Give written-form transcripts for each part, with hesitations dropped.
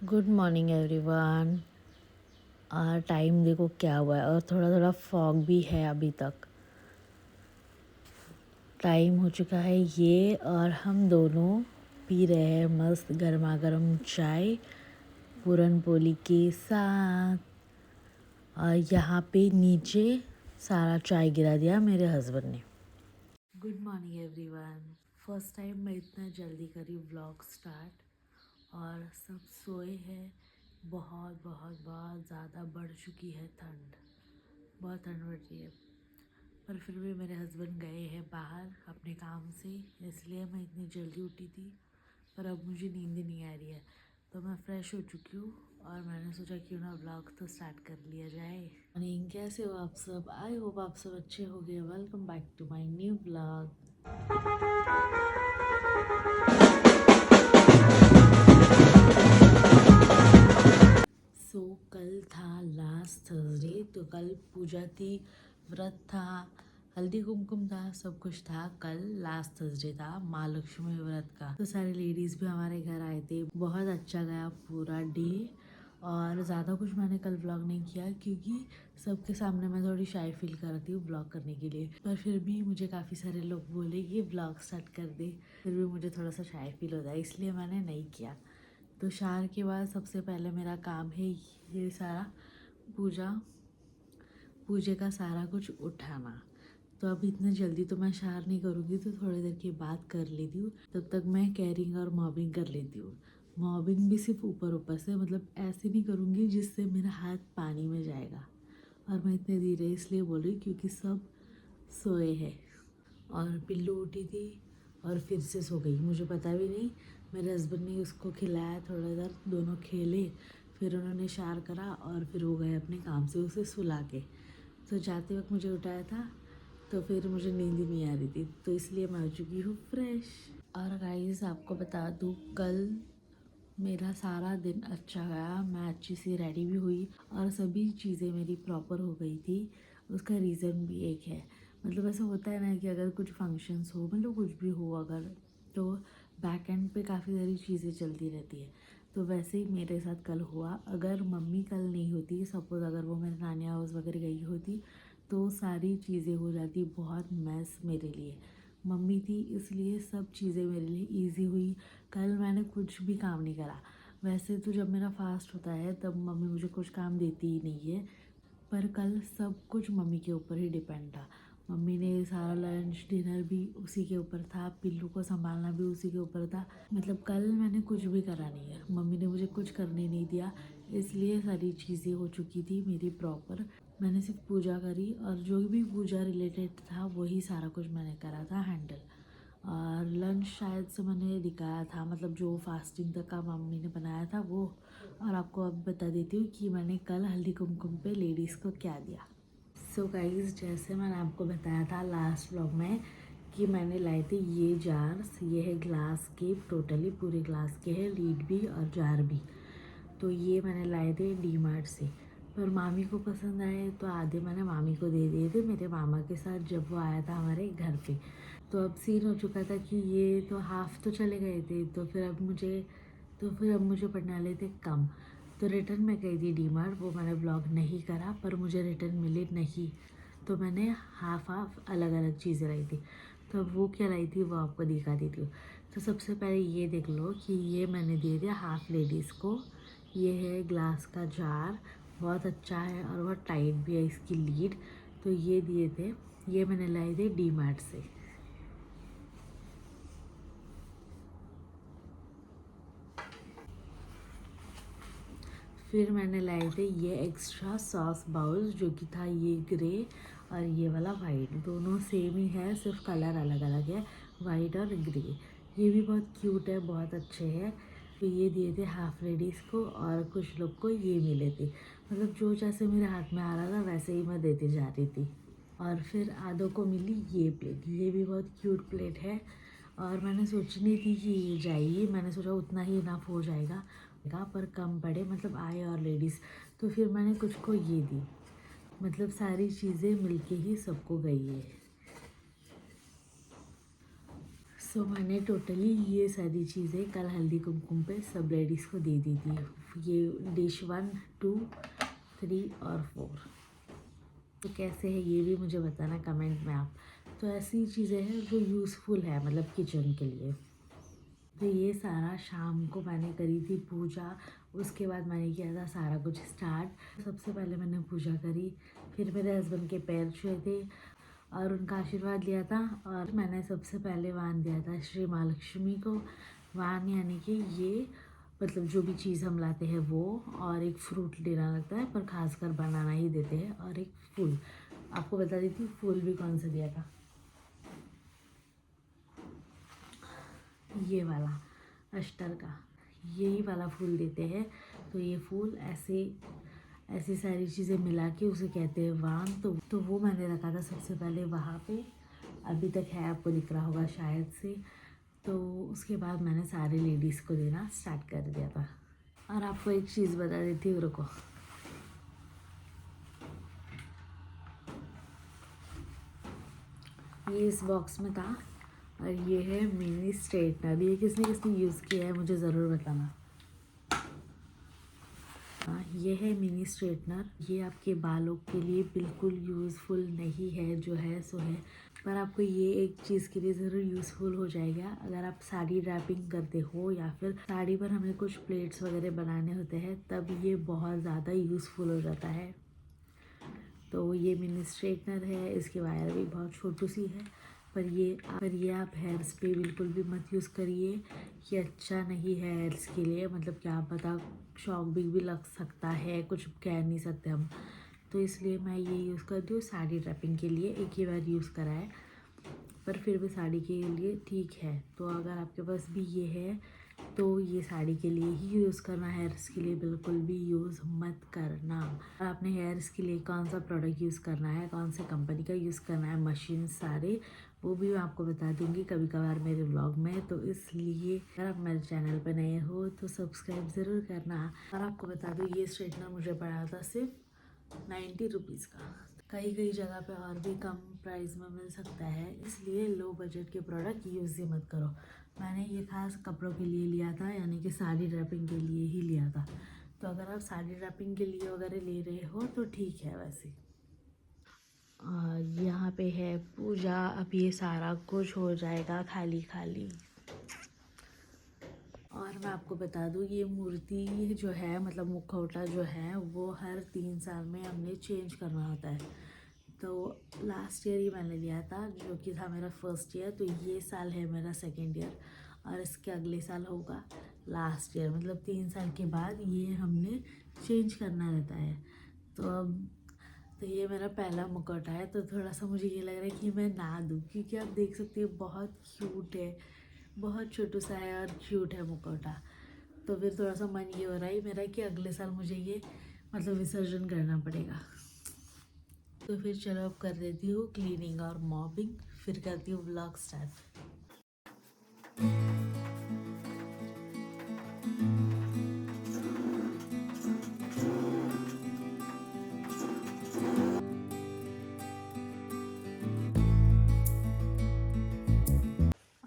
Good morning everyone. Time देखो क्या हुआ है, और थोड़ा थोड़ा फॉग भी है अभी तक। टाइम हो चुका है ये, और हम दोनों पी रहे हैं मस्त गर्मा गर्म चाय पूरन पोली के साथ। और यहाँ पे नीचे सारा चाय गिरा दिया मेरे हस्बैंड ने। Good morning everyone. First time मैं इतना जल्दी करी व्लॉग स्टार्ट, और सब सोए हैं। बहुत बहुत बहुत ज़्यादा बढ़ चुकी है ठंड, बहुत ठंड बढ़ रही है। पर फिर भी मेरे हस्बैंड गए हैं बाहर अपने काम से, इसलिए मैं इतनी जल्दी उठी थी। पर अब मुझे नींद नहीं आ रही है, तो मैं फ़्रेश हो चुकी हूँ और मैंने सोचा क्यों ना व्लॉग तो स्टार्ट कर लिया जाए। मॉर्निंग, कैसे हो आप सब? आई होप आप सब अच्छे हो गए। Welcome back to my new vlog. कल था लास्ट थर्सडे, तो कल पूजा थी, व्रत था, हल्दी कुमकुम था, सब कुछ था। कल लास्ट थर्सडे था महालक्ष्मी व्रत का, तो सारे लेडीज़ भी हमारे घर आए थे। बहुत अच्छा गया पूरा डे। और ज़्यादा कुछ मैंने कल व्लॉग नहीं किया, क्योंकि सबके सामने मैं थोड़ी शाय फील कर रही हूँ व्लॉग करने के लिए। पर फिर भी मुझे काफ़ी सारे लोग बोले कि व्लॉग स्टार्ट कर दे, फिर भी मुझे थोड़ा सा शाय फील होता है, इसलिए मैंने नहीं किया। तो शार के बाद सबसे पहले मेरा काम है ये सारा पूजे का सारा कुछ उठाना। तो अब इतने जल्दी तो मैं शार नहीं करूँगी, तो थोड़ी देर के बाद कर लेती हूँ। तब तक मैं कैरिंग और मॉबिंग कर लेती हूँ। मॉबिंग भी सिर्फ ऊपर ऊपर से, मतलब ऐसे नहीं करूँगी जिससे मेरा हाथ पानी में जाएगा। और मैं इतने धीरे इसलिए बोल रही हूँ क्योंकि सब सोए हैं। और पिल्लू उठी थी और फिर से सो गई, मुझे पता भी नहीं। मेरे हस्बैंड ने उसको खिलाया, थोड़ा देर दोनों खेले, फिर उन्होंने शार करा और फिर वो गए अपने काम से उसे सुला के। तो जाते वक्त मुझे उठाया था, तो फिर मुझे नींद ही नहीं आ रही थी, तो इसलिए मैं हो चुकी हूँ फ्रेश। और गाइस आपको बता दूँ, कल मेरा सारा दिन अच्छा गया। मैं अच्छी सी रेडी भी हुई और सभी चीज़ें मेरी प्रॉपर हो गई थी। उसका रीज़न भी एक है, मतलब ऐसा होता है ना कि अगर कुछ फंक्शंस हो, मतलब कुछ भी हो अगर, तो बैक एंड पे काफ़ी सारी चीज़ें चलती रहती है। तो वैसे ही मेरे साथ कल हुआ। अगर मम्मी कल नहीं होती, सपोज़ अगर वो मेरे नानी हाउस वगैरह गई होती, तो सारी चीज़ें हो जाती बहुत मैस मेरे लिए। मम्मी थी इसलिए सब चीज़ें मेरे लिए ईजी हुई। कल मैंने कुछ भी काम नहीं करा। वैसे तो जब मेरा फास्ट होता है तब मम्मी मुझे कुछ काम देती ही नहीं है, पर कल सब कुछ मम्मी के ऊपर ही डिपेंड था। मम्मी ने सारा लंच डिनर भी उसी के ऊपर था, पिल्लू को संभालना भी उसी के ऊपर था। मतलब कल मैंने कुछ भी करा नहीं है, मम्मी ने मुझे कुछ करने नहीं दिया, इसलिए सारी चीज़ें हो चुकी थी मेरी प्रॉपर। मैंने सिर्फ पूजा करी, और जो भी पूजा रिलेटेड था वही सारा कुछ मैंने करा था हैंडल। और लंच शायद से मैंने दिखाया था, मतलब जो फास्टिंग तक का मम्मी ने बनाया था वो। और आपको अब बता देती हूँ कि मैंने कल हल्दी कुमकुम पे लेडीज़ को क्या दिया। सो गाइस, जैसे मैंने आपको बताया था लास्ट व्लॉग में कि मैंने लाए थे ये जार्स। ये है ग्लास के, टोटली पूरे ग्लास के हैं, लीड भी और जार भी। तो ये मैंने लाए थे डी मार्ट से। पर मामी को पसंद आए तो आधे मैंने मामी को दे दिए थे मेरे मामा के साथ, जब वो आया था हमारे घर पे। तो अब सीन हो चुका था कि ये तो हाफ़ तो चले गए थे, तो फिर अब मुझे पड़ने वाले थे कम। तो रिटर्न मैं गई थी डी मार्ट, वो मैंने ब्लॉग नहीं करा, पर मुझे रिटर्न मिले नहीं। तो मैंने हाफ़ हाफ़ अलग अलग चीज़ें लाई थी। तो अब वो क्या लाई थी वो आपको दिखा देती हूँ। तो सबसे पहले ये देख लो कि ये मैंने दिए थे हाफ़ लेडीज़ को। ये है ग्लास का जार, बहुत अच्छा है और बहुत टाइट भी है इसकी लीड। तो ये दिए थे, ये मैंने लाए थे डी मार्ट से। फिर मैंने लाए थे ये एक्स्ट्रा सॉस बाउल, जो कि था ये ग्रे और ये वाला वाइट। दोनों सेम ही है, सिर्फ कलर अलग अलग है, वाइट और ग्रे। ये भी बहुत क्यूट है, बहुत अच्छे हैं। तो ये दिए थे हाफ लेडीज़ को, और कुछ लोग को ये मिले थे। मतलब जो जैसे मेरे हाथ में आ रहा था वैसे ही मैं देती जा रही थी। और फिर आधों को मिली ये प्लेट, ये भी बहुत क्यूट प्लेट है। और मैंने सोची नहीं थी कि ये जाएगी, मैंने सोचा उतना ही इनफ हो जाएगा, पर कम पड़े, मतलब आए और लेडीज़। तो फिर मैंने कुछ को ये दी, मतलब सारी चीज़ें मिलके ही सबको गई है। सो मैंने टोटली ये सारी चीज़ें कल हल्दी कुमकुम पे सब लेडीज़ को दे दी थी। ये डिश 1, 2, 3 और 4। तो कैसे है ये भी मुझे बताना कमेंट में आप। तो ऐसी चीज़ें हैं जो यूज़फुल है मतलब किचन के लिए। तो ये सारा शाम को मैंने करी थी पूजा। उसके बाद मैंने किया था सारा कुछ स्टार्ट। सबसे पहले मैंने पूजा करी, फिर मेरे हस्बैंड के पैर छुए थे और उनका आशीर्वाद लिया था। और मैंने सबसे पहले वान दिया था श्री माँ लक्ष्मी को। वान यानी कि ये मतलब जो भी चीज़ हम लाते हैं वो, और एक फ्रूट देना लगता है पर खासकर बनाना ही देते हैं, और एक फूल। आपको बता देती हूँ फूल भी कौन सा दिया था, ये वाला अष्टर का यही वाला फूल देते हैं। तो ये फूल ऐसी सारी चीज़ें मिला के उसे कहते हैं वान। तो वो मैंने रखा था सबसे पहले वहाँ पे, अभी तक है, आपको दिख रहा होगा शायद से। तो उसके बाद मैंने सारे लेडीज़ को देना स्टार्ट कर दिया था। और आपको एक चीज़ बता देती हूँ, रुको। ये इस बॉक्स में था और ये है मिनी स्ट्रेटनर। ये किसने किसने यूज़ किया है मुझे ज़रूर बताना। ये है मिनी स्ट्रेटनर। ये आपके बालों के लिए बिल्कुल यूज़फुल नहीं है, जो है सो है, पर आपको ये एक चीज़ के लिए ज़रूर यूज़फुल हो जाएगा। अगर आप साड़ी रैपिंग करते हो या फिर साड़ी पर हमें कुछ प्लेट्स वगैरह बनाने होते हैं, तब ये बहुत ज़्यादा यूज़फुल हो जाता है। तो ये मिनी स्ट्रेटनर है, इसकी वायर भी बहुत छोटी सी है, पर ये आप हेयर्स पे बिल्कुल भी मत यूज़ करिए। ये अच्छा नहीं है हेयर्स के लिए, मतलब क्या पता शॉक भी लग सकता है, कुछ कह नहीं सकते हम। तो इसलिए मैं ये यूज़ करती हूँ साड़ी रैपिंग के लिए। एक ही बार यूज़ करा है, पर फिर भी साड़ी के लिए ठीक है। तो अगर आपके पास भी ये है तो ये साड़ी के लिए ही यूज़ करना, हेयर्स के लिए बिल्कुल भी यूज़ मत करना। आपने हेयर्स के लिए कौन सा प्रोडक्ट यूज़ करना है, कौन से कंपनी का यूज़ करना है, मशीन सारे, वो भी मैं आपको बता दूंगी कभी कभार मेरे व्लॉग में। तो इसलिए अगर आप मेरे चैनल पर नए हो तो सब्सक्राइब ज़रूर करना। और आपको बता दूँ ये स्ट्रेटनर मुझे पड़ा था सिर्फ 90 रुपीज़ का। कई कई जगह पे और भी कम प्राइस में मिल सकता है, इसलिए लो बजट के प्रोडक्ट यूज़ ही मत करो। मैंने ये खास कपड़ों के लिए लिया था, यानी कि साड़ी रैपिंग के लिए ही लिया था। तो अगर आप साड़ी रैपिंग के लिए वगैरह ले रहे हो तो ठीक है। वैसे यहाँ पे है पूजा। अब ये सारा कुछ हो जाएगा खाली खाली। और मैं आपको बता दूँ ये मूर्ति जो है, मतलब मुखौटा जो है, वो हर 3 साल में हमने चेंज करना होता है। तो लास्ट ईयर ही मैंने लिया था, जो कि था मेरा फर्स्ट ईयर। तो ये साल है मेरा सेकेंड ईयर, और इसके अगले साल होगा लास्ट ईयर। मतलब 3 साल के बाद ये हमने चेंज करना रहता है। तो ये मेरा पहला मुखौटा है, तो थोड़ा सा मुझे ये लग रहा है कि मैं ना दूँ, क्योंकि आप देख सकते हो बहुत क्यूट है, बहुत छोटू सा है और क्यूट है मुखौटा। तो फिर थोड़ा सा मन ये हो रहा है मेरा कि अगले साल मुझे ये मतलब विसर्जन करना पड़ेगा। तो फिर चलो अब कर देती हूँ क्लीनिंग और मॉपिंग, फिर करती हूँ व्लॉग स्टार्ट।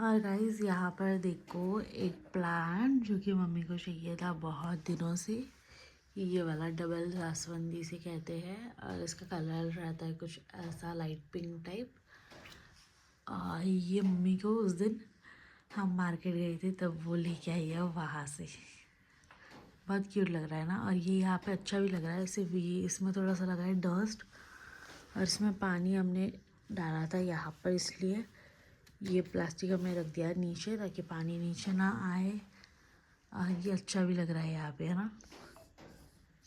और गाइस यहाँ पर देखो एक प्लांट जो कि मम्मी को चाहिए था बहुत दिनों से। ये वाला डबल जास्वंदी से कहते हैं, और इसका कलर रहता है कुछ ऐसा लाइट पिंक टाइप। ये मम्मी को उस दिन हम मार्केट गए थे तब वो लेके आई है वहाँ से। बहुत क्यूट लग रहा है ना, और ये यहाँ पे अच्छा भी लग रहा है। सिर्फ ये इसमें थोड़ा सा लगा है डस्ट, और इसमें पानी हमने डाला था यहाँ पर, इसलिए ये प्लास्टिक हमने रख दिया है नीचे ताकि पानी नीचे ना आए। ये अच्छा भी लग रहा है यहाँ पे, है ना।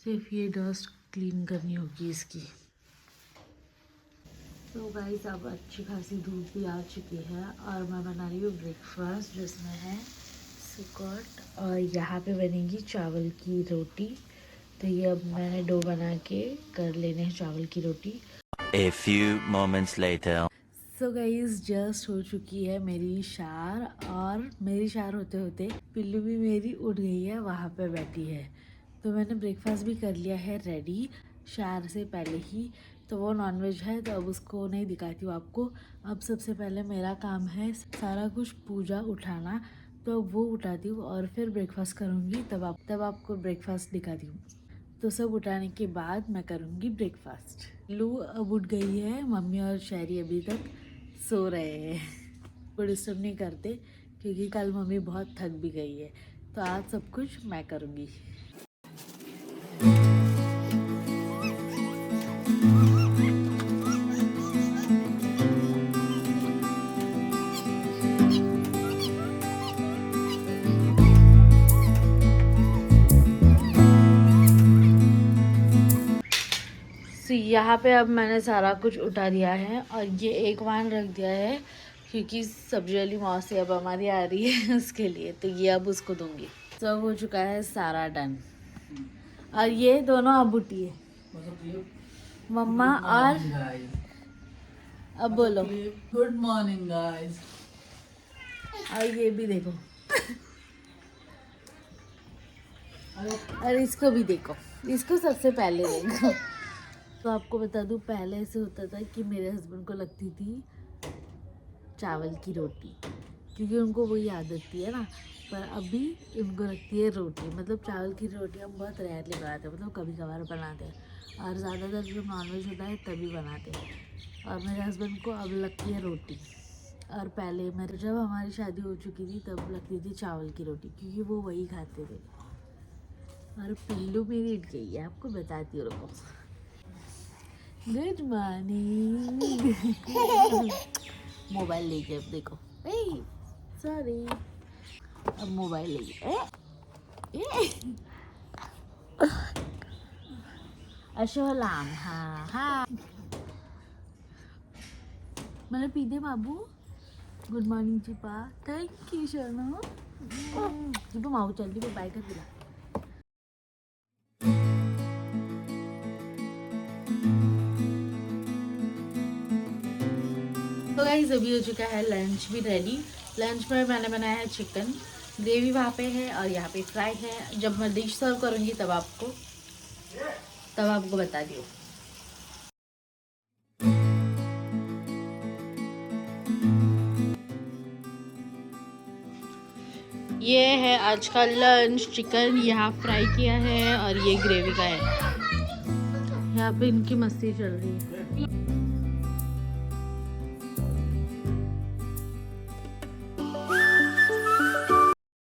सिर्फ ये डस्ट क्लीन करनी होगी इसकी। तो गाइस अब अच्छी खासी धूप भी आ चुकी है, और मैं बना रही हूँ ब्रेकफास्ट, जिसमें है सुकट, और यहाँ पे बनेगी चावल की रोटी। तो ये अब मैंने डो बना के कर लेने हैं चावल की रोटी। A few moments later. So guys just हो चुकी है मेरी शार, और मेरी शार होते होते पिल्लू भी मेरी उठ गई है, वहाँ पे बैठी है। तो मैंने ब्रेकफास्ट भी कर लिया है रेडी। शार से पहले ही, तो वो नॉनवेज है तो अब उसको नहीं दिखाती हूँ आपको। अब सबसे पहले मेरा काम है सारा कुछ पूजा उठाना, तो अब वो उठाती हूँ और फिर ब्रेकफास्ट करूँगी, तब आपको ब्रेकफास्ट दिखाती हूँ। तो सब उठाने के बाद मैं करूँगी ब्रेकफास्ट। लू अब उठ गई है, मम्मी और शहरी अभी तक सो रहे हैं। वो डिस्टर्ब नहीं करते क्योंकि कल मम्मी बहुत थक भी गई है, तो आज सब कुछ मैं करूँगी। यहाँ पे अब मैंने सारा कुछ उठा दिया है और ये एक वान रख दिया है क्योंकि सब्जी वाली मौसी अब हमारी आ रही है उसके लिए, तो ये अब उसको दूंगी। सब हो चुका है सारा डन। और ये दोनों अब उठी है, मम्मा और अब बोलो गुड मॉर्निंग गाइस। और ये भी देखो और इसको भी देखो, इसको सबसे पहले देखो। तो आपको बता दूं, पहले ऐसे होता था कि मेरे हस्बैंड को लगती थी चावल की रोटी, क्योंकि उनको वही आदत थी है ना, पर अभी उनको लगती है रोटी। मतलब चावल की रोटी हम बहुत रेयरली बनाते हैं, मतलब कभी कभार बनाते हैं, और ज़्यादातर जब नॉनवेज होता है तभी बनाते हैं। और मेरे हस्बैंड को अब लगती है रोटी, और पहले मेरे जब हमारी शादी हो चुकी थी तब लगती थी चावल की रोटी, क्योंकि वो वही खाते थे। और पिल्लू मेरी उठ गई है, आपको बताती हूँ, रुको। Good morning. मोबाइल लेके अब देखो, सॉरी, अब मोबाइल लेके अशोलाम। हाँ हाँ, मैंने पी दे बाबू। गुड मॉर्निंग चिपा, थैंक यू शर्मा। तू माऊ चल दी, बाय कर दिला। तो गाइस अभी हो चुका है लंच भी रेडी। लंच में मैंने बनाया है चिकन, ग्रेवी वहाँ पे है और यहाँ पे फ्राई है। जब मैं डिश सर्व करूँगी तब आपको बता दियो। ये है आज का लंच, चिकन यहाँ फ्राई किया है और ये ग्रेवी का है। यहाँ पे इनकी मस्ती चल रही है।